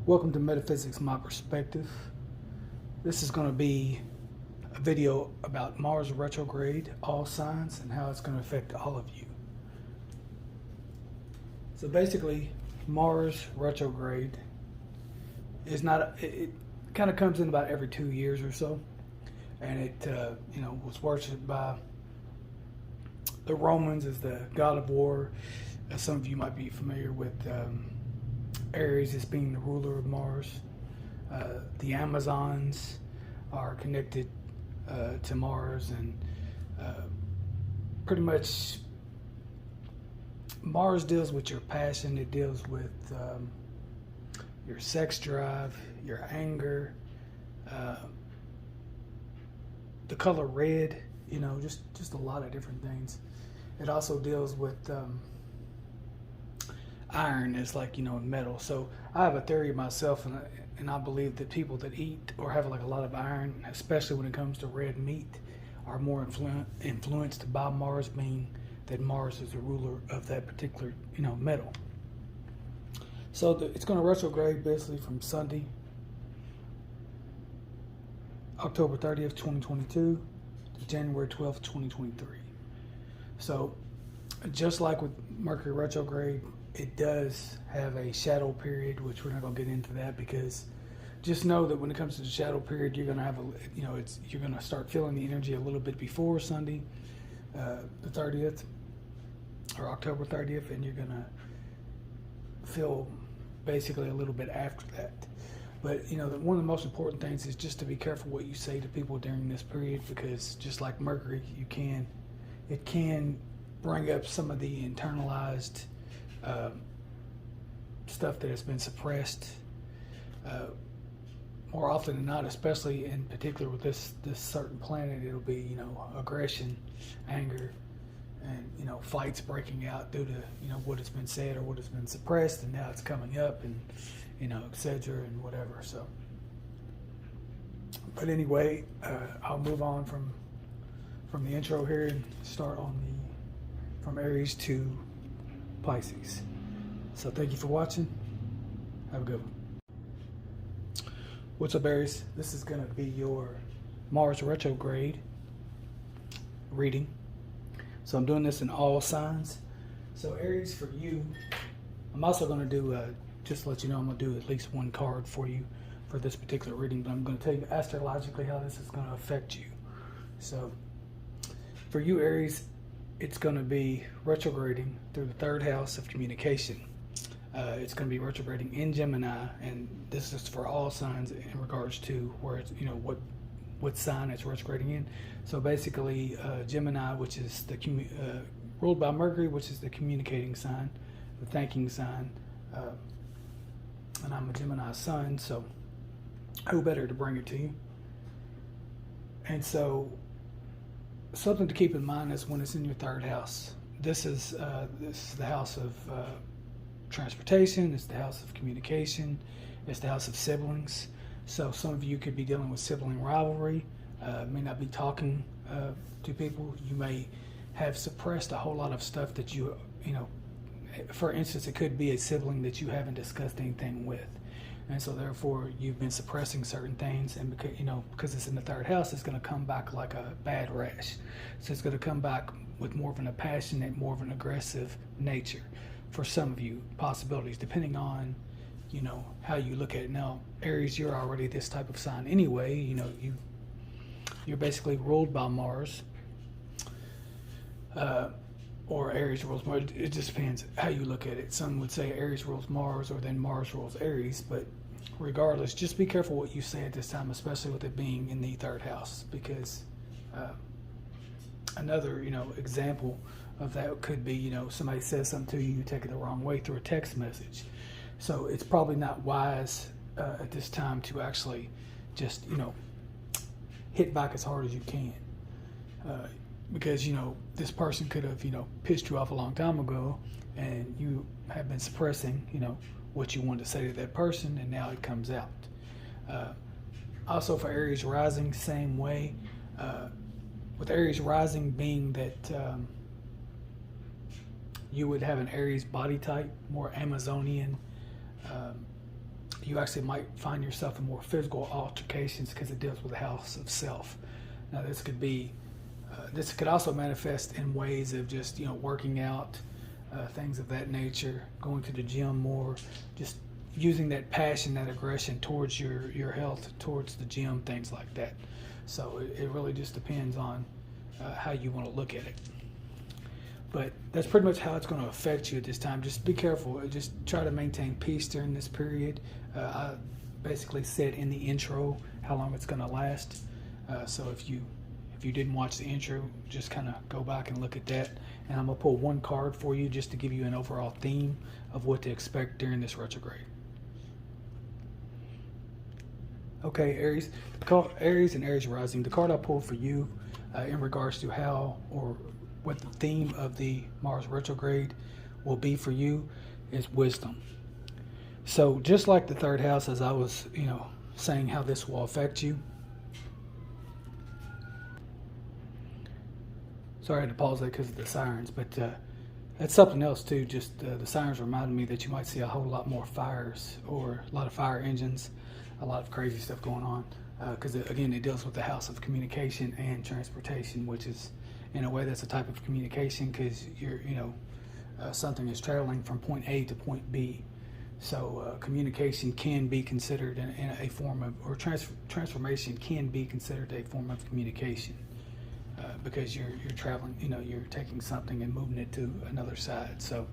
Welcome to Metaphysics, My Perspective. This is going to be a video about Mars retrograde, all signs, and how it's going to affect all of you. So basically, Mars retrograde is not, it kind of comes in about every 2 years or so. And it, was worshipped by the Romans as the god of war. Some of you might be familiar with Aries as being the ruler of Mars. The Amazons are connected to Mars, and pretty much Mars deals with your passion. It deals with your sex drive, your anger, the color red, just a lot of different things. It also deals with iron is like, metal. So I have a theory myself, and I believe that people that eat or have like a lot of iron, especially when it comes to red meat, are more influenced by Mars, being that Mars is the ruler of that particular, metal. So it's going to retrograde basically from Sunday, October 30th, 2022 to January 12th, 2023. So just like with Mercury retrograde, it does have a shadow period, which we're not going to get into that, because just know that when it comes to the shadow period, you're going to have you're going to start feeling the energy a little bit before Sunday, the 30th or October 30th, and you're going to feel basically a little bit after that. But one of the most important things is just to be careful what you say to people during this period, because just like Mercury, it can bring up some of the internalized stuff that has been suppressed more often than not, especially in particular with this certain planet. It'll be aggression, anger, and fights breaking out due to what has been said or what has been suppressed, and now it's coming up, and etc. and whatever. So but anyway, I'll move on from the intro here and start on from Aries to Pisces. So thank you for watching. Have a good one. What's up, Aries? This is going to be your Mars retrograde reading. So I'm doing this in all signs. So Aries, for you, I'm also going to do, just to let you know, I'm going to do at least one card for you for this particular reading, but I'm going to tell you astrologically how this is going to affect you. So for you, Aries, it's going to be retrograding through the third house of communication. It's going to be retrograding in Gemini, and this is for all signs in regards to where it's, what sign it's retrograding in. So basically, Gemini, which is ruled by Mercury, which is the communicating sign, the thinking sign, and I'm a Gemini sun, so who better to bring it to you? And so something to keep in mind is when it's in your third house. This is the house of transportation. It's the house of communication. It's the house of siblings. So some of you could be dealing with sibling rivalry. May not be talking to people. You may have suppressed a whole lot of stuff that for instance, it could be a sibling that you haven't discussed anything with. And so therefore you've been suppressing certain things, and because it's in the third house, it's going to come back like a bad rash. So it's going to come back with more of a passionate, more of an aggressive nature for some of you, possibilities, depending on, how you look at it. Now, Aries, you're already this type of sign anyway. You're basically ruled by Mars, or Aries rules Mars. It just depends how you look at it. Some would say Aries rules Mars, or then Mars rules Aries, but regardless, just be careful what you say at this time, especially with it being in the third house, because another, example of that could be, somebody says something to you, you take it the wrong way through a text message. So it's probably not wise at this time to actually just, hit back as hard as you can. Because, this person could have, pissed you off a long time ago, and you have been suppressing, what you wanted to say to that person, and now it comes out. Also for Aries rising, same way. With Aries rising being that you would have an Aries body type, more Amazonian, you actually might find yourself in more physical altercations because it deals with the house of self. Now this could be, this could also manifest in ways of just, working out, things of that nature, going to the gym more, just using that passion, that aggression towards your health, towards the gym, things like that. So it really just depends on how you want to look at it. But that's pretty much how it's going to affect you at this time. Just be careful. Just try to maintain peace during this period. I basically said in the intro how long it's going to last. So if you didn't watch the intro, just kind of go back and look at that. And I'm going to pull one card for you just to give you an overall theme of what to expect during this retrograde. Okay, Aries. Aries and Aries Rising. The card I pulled for you in regards to how or what the theme of the Mars retrograde will be for you is wisdom. So just like the third house, as I was, saying how this will affect you. Sorry I had to pause that because of the sirens, but that's something else too. Just the sirens reminded me that you might see a whole lot more fires or a lot of fire engines, a lot of crazy stuff going on. Because again, it deals with the house of communication and transportation, which is, in a way, that's a type of communication because something is traveling from point A to point B. So communication can be considered in a form of, or transformation can be considered a form of communication because you're traveling, you're taking something and moving it to another side. So,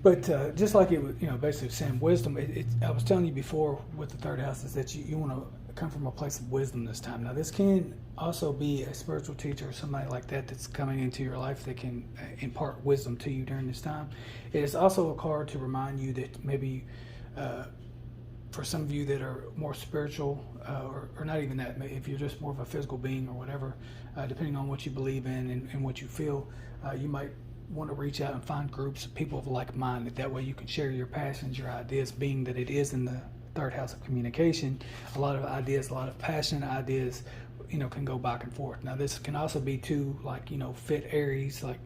but just like it was, basically saying wisdom, I was telling you before with the third house is that you want to come from a place of wisdom this time. Now this can also be a spiritual teacher or somebody like that that's coming into your life that can impart wisdom to you during this time. It is also a card to remind you that maybe for some of you that are more spiritual or not even that, if you're just more of a physical being or whatever, depending on what you believe in and what you feel, you might want to reach out and find groups of people of like-minded. That way you can share your passions, your ideas, being that it is in the third house of communication. A lot of ideas, a lot of passionate ideas, can go back and forth. Now this can also be too, like, fit Aries, like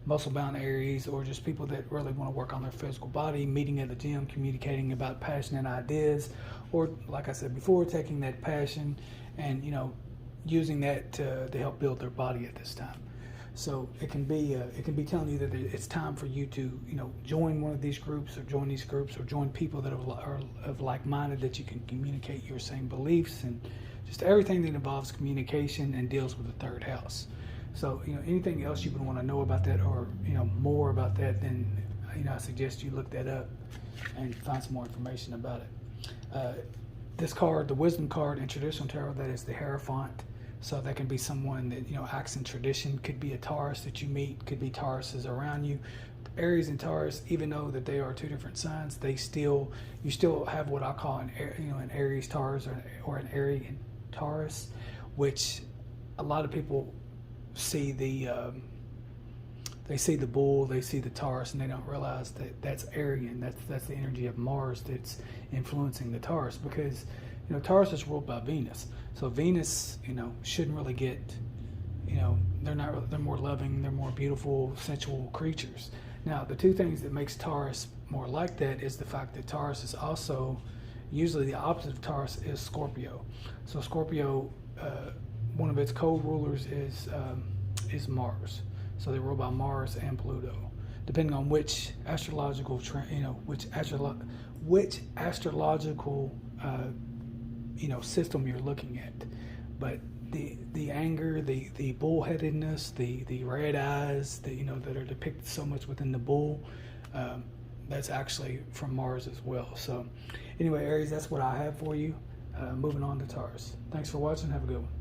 muscle-bound Aries, or just people that really want to work on their physical body, meeting at the gym, communicating about passionate ideas, or like I said before, taking that passion and using that to help build their body at this time. So it can be telling you that it's time for you to join one of these groups or join these groups or join people that are of like-minded, that you can communicate your same beliefs and just everything that involves communication and deals with the third house. So anything else you would want to know about that or more about that, then I suggest you look that up and find some more information about it. This card, the wisdom card in traditional tarot, that is the Hierophant. So that can be someone that acts in tradition. Could be a Taurus that you meet. Could be Tauruses around you. Aries and Taurus, even though that they are two different signs, you still have what I call an Aries Taurus or an Aries Taurus, which a lot of people see they see the bull, they see the Taurus, and they don't realize that that's Aryan. That's the energy of Mars that's influencing the Taurus, because Taurus is ruled by Venus. So Venus, shouldn't really get, they're more loving, they're more beautiful, sensual creatures. Now, the two things that makes Taurus more like that is the fact that Taurus is also, usually the opposite of Taurus is Scorpio. So Scorpio, one of its co-rulers is Mars. So they rule by Mars and Pluto, depending on which astrological, which astrological system you're looking at. But the anger, the bullheadedness, the red eyes, that are depicted so much within the bull, that's actually from Mars as well. So anyway, Aries, that's what I have for you. Moving on to Taurus. Thanks for watching. Have a good one.